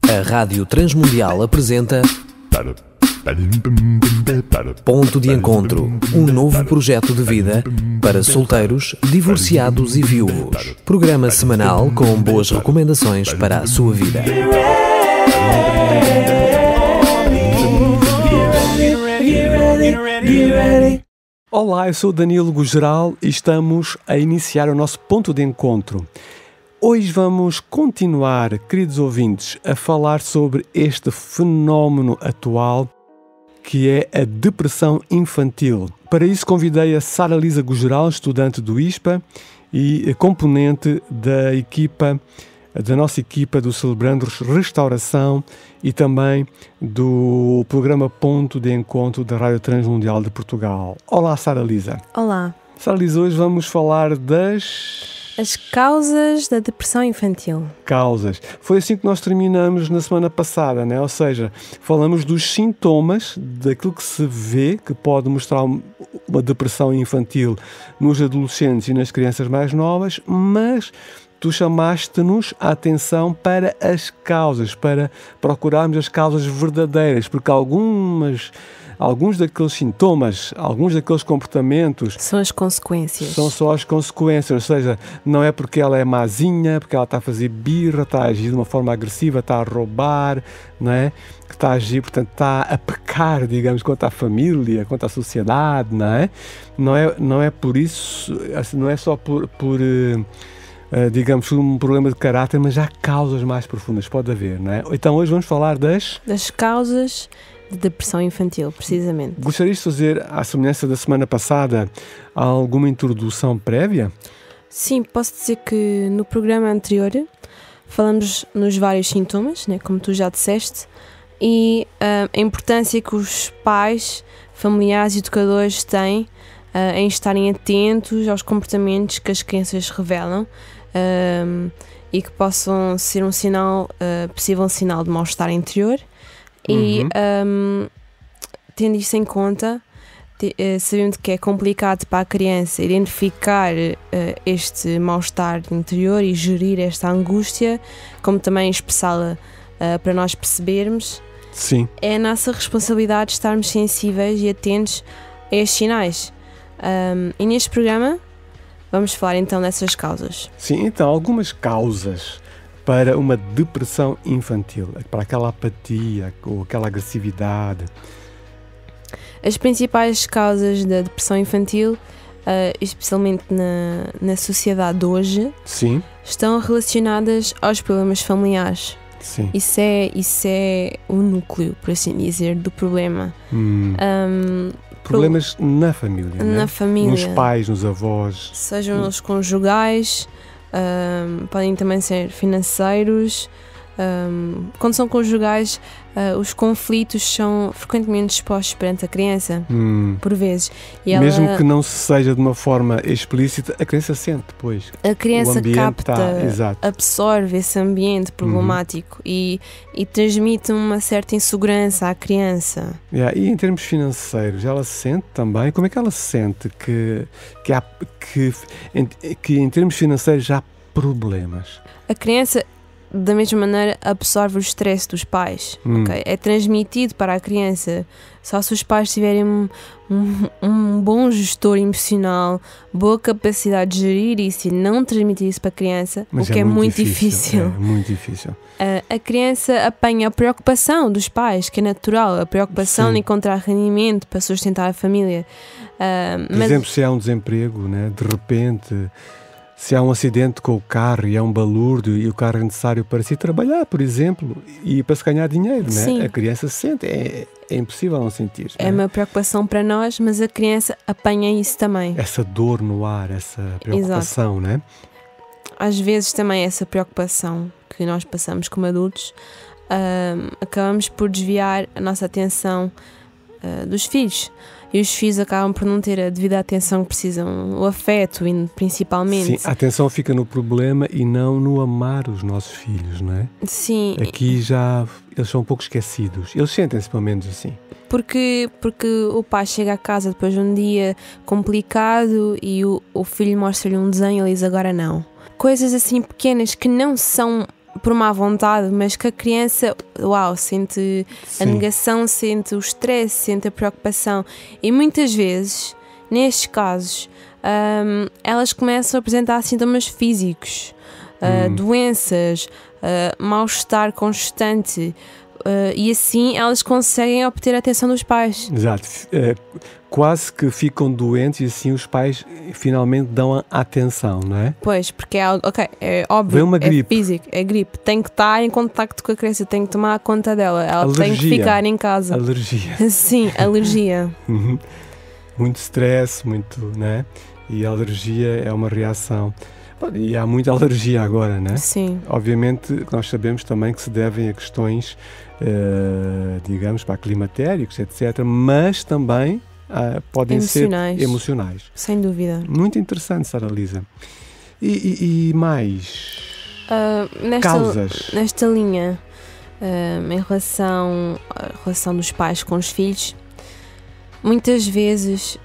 A Rádio Transmundial apresenta Ponto de Encontro, um novo projeto de vida para solteiros, divorciados e viúvos. Programa semanal com boas recomendações para a sua vida. Olá, eu sou Danilo Gugeral e estamos a iniciar o nosso ponto de encontro. Hoje vamos continuar, queridos ouvintes, a falar sobre este fenómeno atual que é a depressão infantil. Para isso convidei a Sara Lisa Gugeral, estudante do ISPA e componente da nossa equipa do Celebrandos Restauração e também do programa Ponto de Encontro da Rádio Transmundial de Portugal. Olá, Sara Lisa. Olá. Sara Lisa, hoje vamos falar As causas da depressão infantil. Causas. Foi assim que nós terminamos na semana passada, né? Ou seja, falamos dos sintomas daquilo que se vê que pode mostrar uma depressão infantil nos adolescentes e nas crianças mais novas, mas tu chamaste-nos a atenção para as causas, para procurarmos as causas verdadeiras, porque alguns daqueles sintomas, alguns daqueles comportamentos são as consequências. São só as consequências, ou seja, não é porque ela é mazinha, porque ela está a fazer birra, está a agir de uma forma agressiva, está a roubar, não é? Que está a agir, portanto, está a pecar, digamos, contra a família, contra a sociedade, não é? Não é por isso, não é só por digamos, um problema de caráter, mas há causas mais profundas, pode haver, não é? Então hoje vamos falar das causas de depressão infantil, precisamente. Gostarias de fazer, à semelhança da semana passada, alguma introdução prévia? Sim, posso dizer que no programa anterior falamos nos vários sintomas, né, como tu já disseste, e a importância que os pais, familiares e educadores têm em estarem atentos aos comportamentos que as crianças revelam e que possam ser um sinal, possível sinal de mal-estar interior. E tendo isso em conta, sabendo que é complicado para a criança identificar este mal-estar interior e gerir esta angústia, como também expressá-la para nós percebermos, sim, é a nossa responsabilidade estarmos sensíveis e atentos a estes sinais. E neste programa vamos falar então dessas causas. Sim, então algumas causas para uma depressão infantil, para aquela apatia ou aquela agressividade. As principais causas da depressão infantil, especialmente na sociedade de hoje, sim, estão relacionadas aos problemas familiares. Sim. Isso é o núcleo, por assim dizer, do problema. Problemas na família, na né? família, nos pais, nos avós. Sejam os conjugais, podem também ser financeiros. Quando são conjugais, os conflitos são frequentemente expostos perante a criança, por vezes. E mesmo que não seja de uma forma explícita, a criança sente depois. A criança capta, exato, absorve esse ambiente problemático e transmite uma certa insegurança à criança. E em termos financeiros, ela sente também? Como é que ela sente que em termos financeiros há problemas? A criança, da mesma maneira, absorve o stress dos pais. Okay? É transmitido para a criança. Só se os pais tiverem um bom gestor emocional, boa capacidade de gerir isso e não transmitir isso para a criança, mas o que é muito difícil. É muito difícil. A criança apanha a preocupação dos pais, que é natural, a preocupação de encontrar rendimento para sustentar a família. Por exemplo, se há um desemprego, né, de repente, se há um acidente com o carro e há um balúrdio e o carro é necessário para se trabalhar, por exemplo, e para se ganhar dinheiro, né? A criança sente, é impossível não sentir. É uma preocupação para nós, mas a criança apanha isso também. Essa dor no ar, essa preocupação, né? Às vezes também essa preocupação que nós passamos como adultos, acabamos por desviar a nossa atenção dos filhos. E os filhos acabam por não ter a devida atenção que precisam, o afeto principalmente. Sim, a atenção fica no problema e não no amar os nossos filhos, não é? Sim. Aqui já eles são um pouco esquecidos. Eles sentem-se pelo menos assim. Porque o pai chega a casa depois de um dia complicado e o filho mostra-lhe um desenho e ele diz agora não. Coisas assim pequenas que não são por má vontade, mas que a criança, sente a Sim. negação, sente o stress, sente a preocupação. E muitas vezes, nestes casos, elas começam a apresentar sintomas físicos, doenças, mal-estar constante, e assim elas conseguem obter a atenção dos pais. Exato. Quase que ficam doentes e assim os pais finalmente dão a atenção, não é? Pois, porque é algo, é óbvio, Vem uma é gripe. físico, é gripe, tem que estar em contacto com a criança, tem que tomar conta dela, ela tem que Alergia. ficar em casa. Alergia. Sim, alergia. Uhum. Muito stress, muito, né? E a alergia é uma reação. Bom, e há muita alergia agora, né? Sim. Obviamente, nós sabemos também que se devem a questões, digamos, climatéricos, etc. Mas também podem Emocionais. ser emocionais. Sem dúvida. Muito interessante, Sara Lisa. E mais causas? Nesta linha, em relação à relação dos pais com os filhos, muitas vezes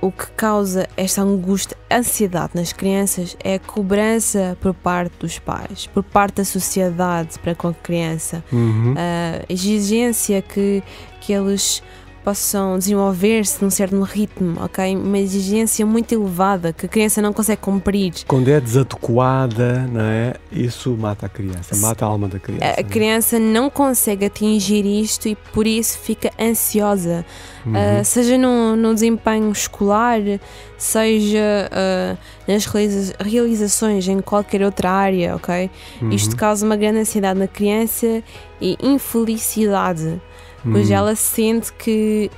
o que causa esta angústia, ansiedade nas crianças é a cobrança por parte dos pais, por parte da sociedade para com a criança. Uhum. A exigência que eles possam desenvolver-se num certo ritmo, ok? Uma exigência muito elevada que a criança não consegue cumprir. Quando é desadequada, não é? Isso mata a criança, mata a alma da criança. A criança não consegue atingir isto e por isso fica ansiosa, seja no desempenho escolar, seja nas realizações em qualquer outra área, ok? Isto causa uma grande ansiedade na criança e infelicidade, pois ela sente que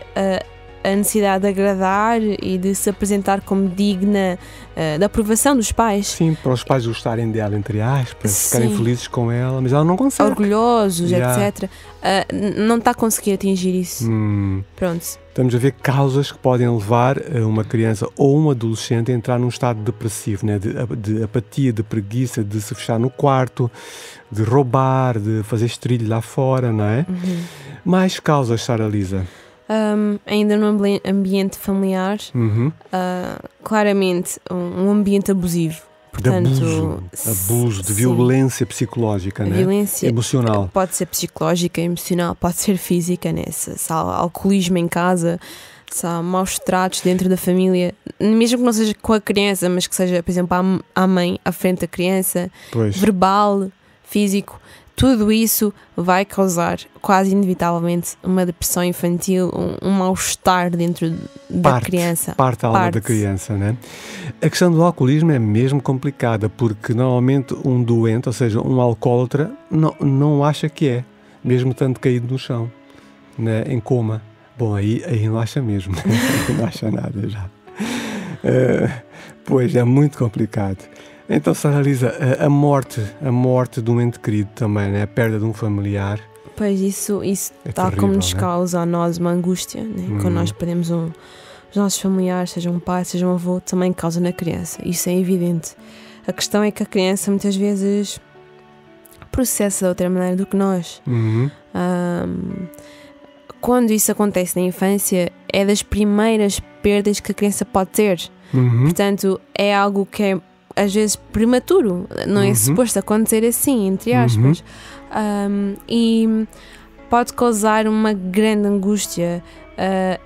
a necessidade de agradar e de se apresentar como digna da aprovação dos pais. Sim, para os pais gostarem dela, entre aspas, ficarem Sim. felizes com ela, mas ela não consegue. Orgulhosos, Yeah. etc. Não está a conseguir atingir isso. Pronto. Estamos a ver causas que podem levar uma criança ou um adolescente a entrar num estado depressivo, né? de apatia, de preguiça, de se fechar no quarto, de roubar, de fazer estrilho lá fora, não é? Mais causas, Sara Lisa? Ainda no ambiente familiar, claramente um ambiente abusivo. Portanto, De abuso, de sim. violência psicológica, A né? violência Emocional. pode ser psicológica, emocional, pode ser física, né? Se há alcoolismo em casa, se há maus tratos dentro da família, mesmo que não seja com a criança, mas que seja, por exemplo, a mãe à frente da criança, Pois. verbal, físico, tudo isso vai causar quase inevitavelmente uma depressão infantil, um mal-estar dentro da criança. Parte da alma da criança, né? A questão do alcoolismo é mesmo complicada, porque normalmente um doente, ou seja, um alcoólatra, não acha que é, mesmo tanto caído no chão, né? Em coma. Bom, aí não acha mesmo, né? Não acha nada já. Pois, é muito complicado. Então, Sara Lisa, a morte de um ente querido também, né? A perda de um familiar. Pois isso É tal terrível, como nos né? causa a nós uma angústia, né? Quando nós perdemos os nossos familiares, seja um pai, seja um avô, também causa na criança. Isso é evidente. A questão é que a criança muitas vezes processa de outra maneira do que nós. Quando isso acontece na infância, é das primeiras perdas que a criança pode ter. Portanto, é algo que é às vezes prematuro, não é suposto acontecer assim, entre aspas, e pode causar uma grande angústia,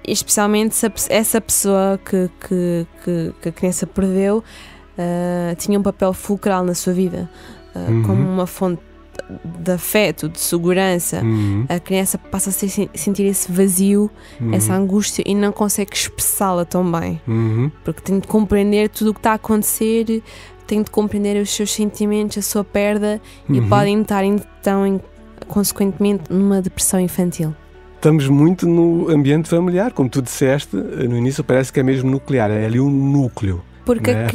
especialmente se essa pessoa que a criança perdeu tinha um papel fulcral na sua vida, como uma fonte de afeto, de segurança. A criança passa a sentir esse vazio, essa angústia, e não consegue expressá-la tão bem, porque tem de compreender tudo o que está a acontecer, tem de compreender os seus sentimentos, a sua perda, e podem estar então consequentemente numa depressão infantil. Estamos muito no ambiente familiar, como tu disseste no início, parece que é mesmo nuclear, é ali um núcleo. Porque né?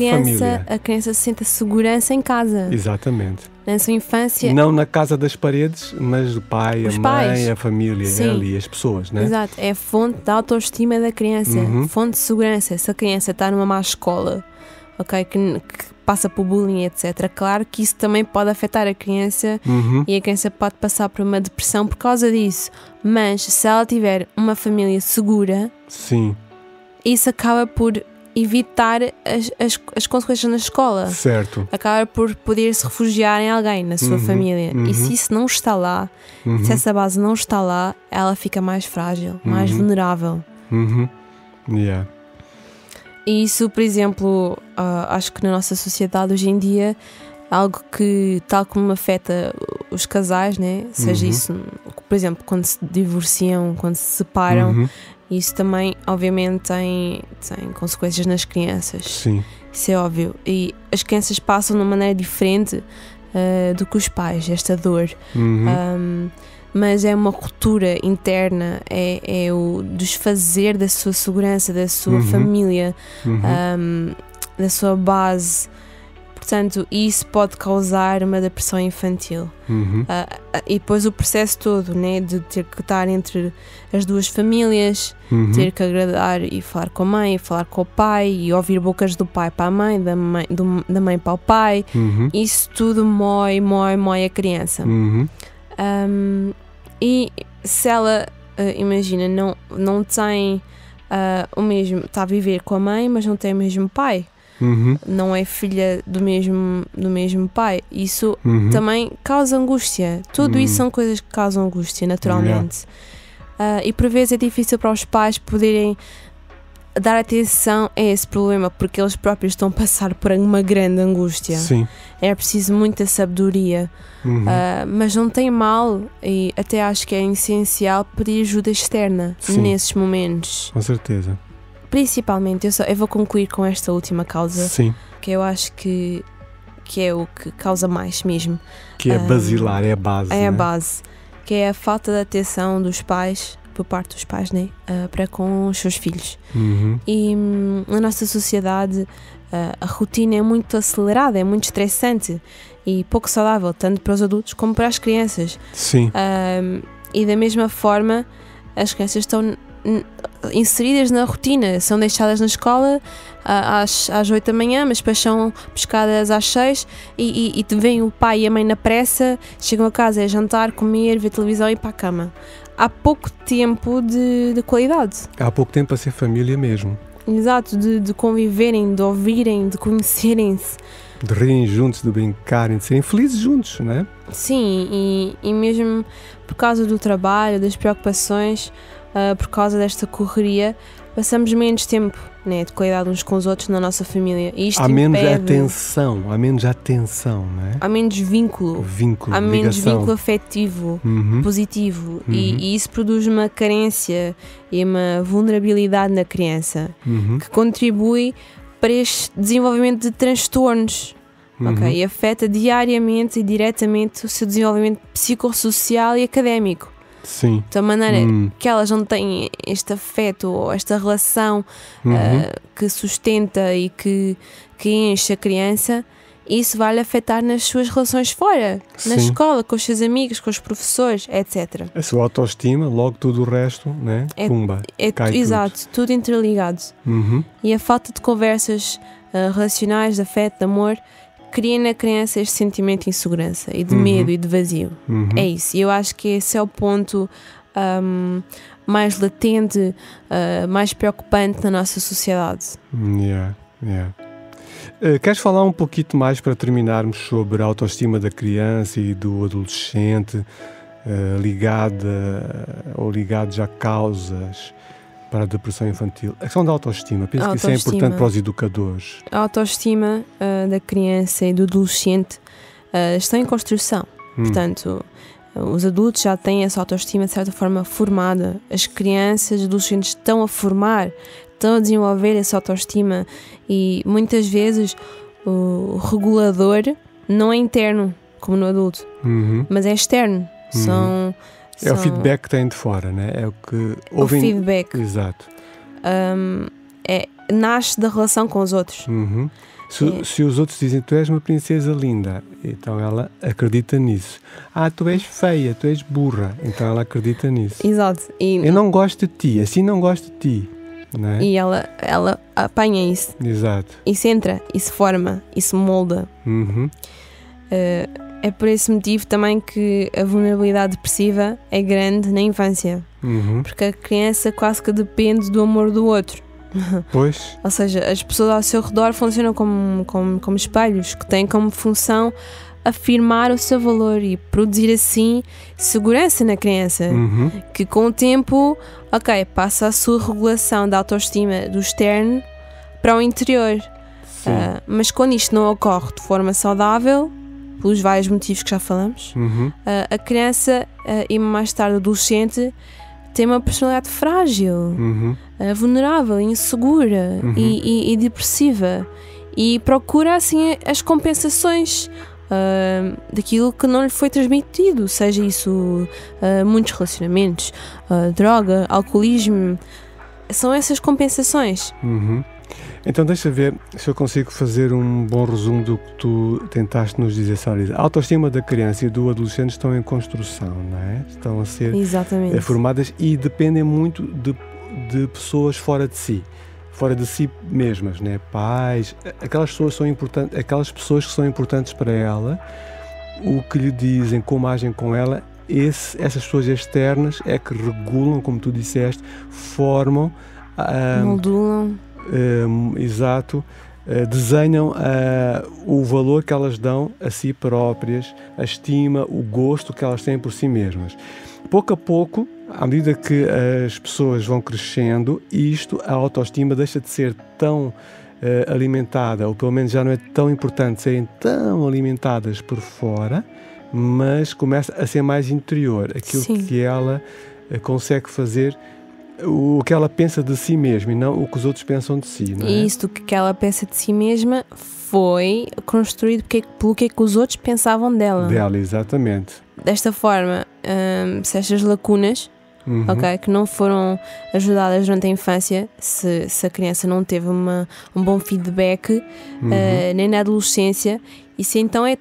a criança sente a segurança em casa. Exatamente. Na sua infância. Não na casa das paredes, mas do pai, Os a mãe, pais. a família, Sim. é ali, as pessoas, né? Exato, é a fonte da autoestima da criança, fonte de segurança. Se a criança está numa má escola, ok, que passa por bullying, etc., claro que isso também pode afetar a criança e a criança pode passar por uma depressão por causa disso. Mas se ela tiver uma família segura, Sim. isso acaba por evitar as consequências na escola. Certo. Acaba por poder se refugiar em alguém, na sua família. E se isso não está lá, se essa base não está lá, ela fica mais frágil, mais vulnerável. Yeah. E isso, por exemplo, acho que na nossa sociedade hoje em dia, algo que tal como afeta os casais, né? Seja isso, por exemplo, quando se divorciam, quando se separam, isso também obviamente tem consequências nas crianças. Sim. Isso é óbvio. E as crianças passam de uma maneira diferente do que os pais, esta dor. Mas é uma ruptura interna, é o desfazer da sua segurança, da sua família, da sua base. Portanto, isso pode causar uma depressão infantil. E depois o processo todo, né, de ter que estar entre as duas famílias, ter que agradar e falar com a mãe, falar com o pai, e ouvir bocas do pai para a mãe, da mãe para o pai. Isso tudo mói a criança. E se ela, imagina, não tem o mesmo, está a viver com a mãe, mas não tem o mesmo pai, não é filha do mesmo pai, isso também causa angústia. Tudo isso são coisas que causam angústia, naturalmente. E por vezes é difícil para os pais poderem dar atenção a esse problema, porque eles próprios estão a passar por uma grande angústia. Sim. É preciso muita sabedoria. Mas não tem mal, e até acho que é essencial pedir ajuda externa nesses momentos. Com certeza. Principalmente, eu vou concluir com esta última causa, que eu acho que é o que causa mais mesmo. Que é basilar, é a base. É, né? a base, que é a falta de atenção dos pais, por parte dos pais, né? Para com os seus filhos. E na nossa sociedade a rotina é muito acelerada, é muito estressante e pouco saudável, tanto para os adultos como para as crianças. Sim. E da mesma forma, as crianças estão inseridas na rotina, são deixadas na escola às 8 da manhã, mas depois são pescadas às 6 e vem o pai e a mãe na pressa, chegam a casa, é jantar, comer, ver televisão e ir para a cama. Há pouco tempo de qualidade. Há pouco tempo a ser família mesmo. Exato, de conviverem, de ouvirem, de conhecerem-se. De rirem juntos, de brincarem, de serem felizes juntos, não é? Sim, e mesmo por causa do trabalho, das preocupações, por causa desta correria, passamos menos tempo, né, de qualidade uns com os outros na nossa família. E isto há menos atenção, não é? Há menos vínculo, há menos vínculo afetivo, positivo, e isso produz uma carência e uma vulnerabilidade na criança, que contribui para este desenvolvimento de transtornos, okay? E afeta diariamente e diretamente o seu desenvolvimento psicossocial e académico. Sim. De maneira que elas não têm este afeto ou esta relação que sustenta e que enche a criança, isso vai lhe afetar nas suas relações fora, na escola, com os seus amigos, com os professores, etc. A sua autoestima, logo tudo o resto, né? Pumba, cai exato, tudo interligado. E a falta de conversas relacionais, de afeto, de amor, cria na criança este sentimento de insegurança e de medo e de vazio. É isso. E eu acho que esse é o ponto mais latente, mais preocupante na nossa sociedade. Queres falar um pouquinho mais para terminarmos sobre a autoestima da criança e do adolescente, ligados a causas para a depressão infantil? A questão da autoestima, penso que isso é importante para os educadores. A autoestima da criança e do adolescente está em construção. Portanto, os adultos já têm essa autoestima de certa forma formada. As crianças e adolescentes estão a desenvolver essa autoestima, e muitas vezes o regulador não é interno, como no adulto, mas é externo. É o feedback que têm de fora, né? É o que ouvem. O feedback. Exato. Nasce da relação com os outros. Se os outros dizem tu és uma princesa linda, então ela acredita nisso. Tu és feia, tu és burra, então ela acredita nisso. Exato. Eu não gosto de ti, assim não gosto de ti. Não é? E ela apanha isso. Exato. Isso entra, isso forma, isso molda. É por esse motivo também que a vulnerabilidade depressiva é grande na infância. Porque a criança quase que depende do amor do outro. Pois. Ou seja, as pessoas ao seu redor funcionam como espelhos, que têm como função afirmar o seu valor e produzir assim segurança na criança, que com o tempo, passa a sua regulação da autoestima do externo para o interior. Mas quando isto não ocorre de forma saudável, pelos vários motivos que já falamos, a criança e mais tarde adolescente tem uma personalidade frágil, vulnerável, insegura e depressiva, e procura assim as compensações daquilo que não lhe foi transmitido, seja isso muitos relacionamentos, droga, alcoolismo. São essas compensações. Então deixa ver se eu consigo fazer um bom resumo do que tu tentaste nos dizer, Saralisa. A autoestima da criança e do adolescente estão em construção, não é? Estão a ser formadas e dependem muito de pessoas fora de si mesmas, né? Pais, aquelas pessoas que são importantes para ela, o que lhe dizem, como agem com ela, essas pessoas externas é que regulam, como tu disseste, formam, moldulam, desenham o valor que elas dão a si próprias, a estima, o gosto que elas têm por si mesmas. Pouco a pouco, à medida que as pessoas vão crescendo, a autoestima deixa de ser tão alimentada, ou pelo menos já não é tão importante serem tão alimentadas por fora, mas começa a ser mais interior, aquilo que ela consegue fazer, o que ela pensa de si mesma e não o que os outros pensam de si, não é? E isso que ela pensa de si mesma foi construído pelo que os outros pensavam dela. Exatamente. Desta forma, se estas lacunas que não foram ajudadas durante a infância, se a criança não teve um bom feedback, nem na adolescência, isso então é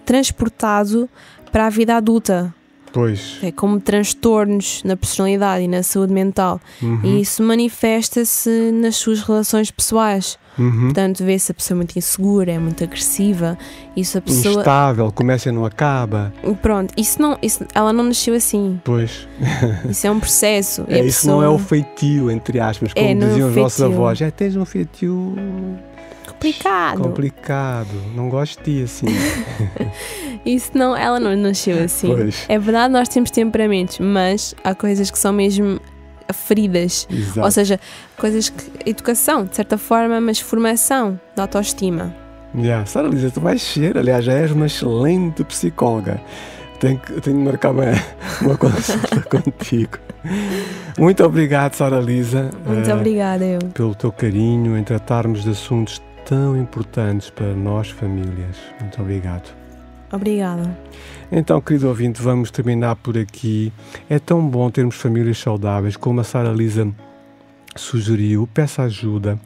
transportado para a vida adulta. Pois. É como transtornos na personalidade e na saúde mental. E isso manifesta-se nas suas relações pessoais. Portanto, vê-se a pessoa muito insegura, é muito agressiva. Isso a pessoa... instável, começa e não acaba. Pronto, ela não nasceu assim. Pois. Isso é um processo. E isso não é o feitio, entre aspas, como diziam os nossos avós. Tens um feitio... complicado, não gosto de ti assim. Ela não nasceu assim. Pois. É verdade, nós temos temperamentos, mas há coisas que são mesmo feridas. Exato. Ou seja, coisas que... educação, de certa forma, mas formação da autoestima. Saralisa, tu vais ser, aliás, já és uma excelente psicóloga. Tenho de marcar uma consulta contigo. Muito obrigado, Saralisa. Muito obrigada, pelo teu carinho em tratarmos de assuntos tão importantes para nós, famílias. Muito obrigado. Obrigada. Então, querido ouvinte, vamos terminar por aqui. É tão bom termos famílias saudáveis, como a Saralisa sugeriu. Peça ajuda.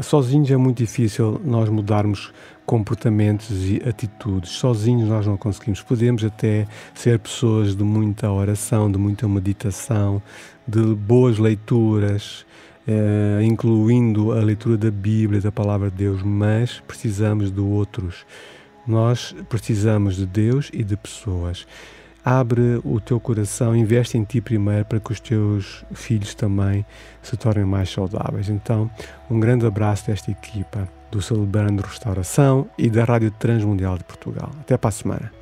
Sozinhos é muito difícil nós mudarmos comportamentos e atitudes. Sozinhos nós não conseguimos. Podemos até ser pessoas de muita oração, de muita meditação, de boas leituras, incluindo a leitura da Bíblia, da Palavra de Deus, mas precisamos de outros. Nós precisamos de Deus e de pessoas. Abre o teu coração, investe em ti primeiro para que os teus filhos também se tornem mais saudáveis. Então, um grande abraço desta equipa do Celebrando Restauração e da Rádio Transmundial de Portugal. Até para a semana.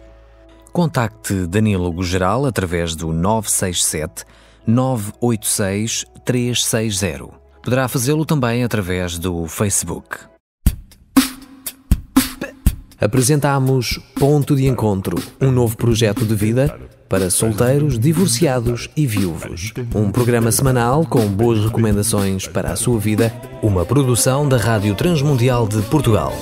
Contacte Danílogo Geral através do 967 986 360. Poderá fazê-lo também através do Facebook. Apresentámos Ponto de Encontro, um novo projeto de vida para solteiros, divorciados e viúvos. Um programa semanal com boas recomendações para a sua vida, uma produção da Rádio Transmundial de Portugal.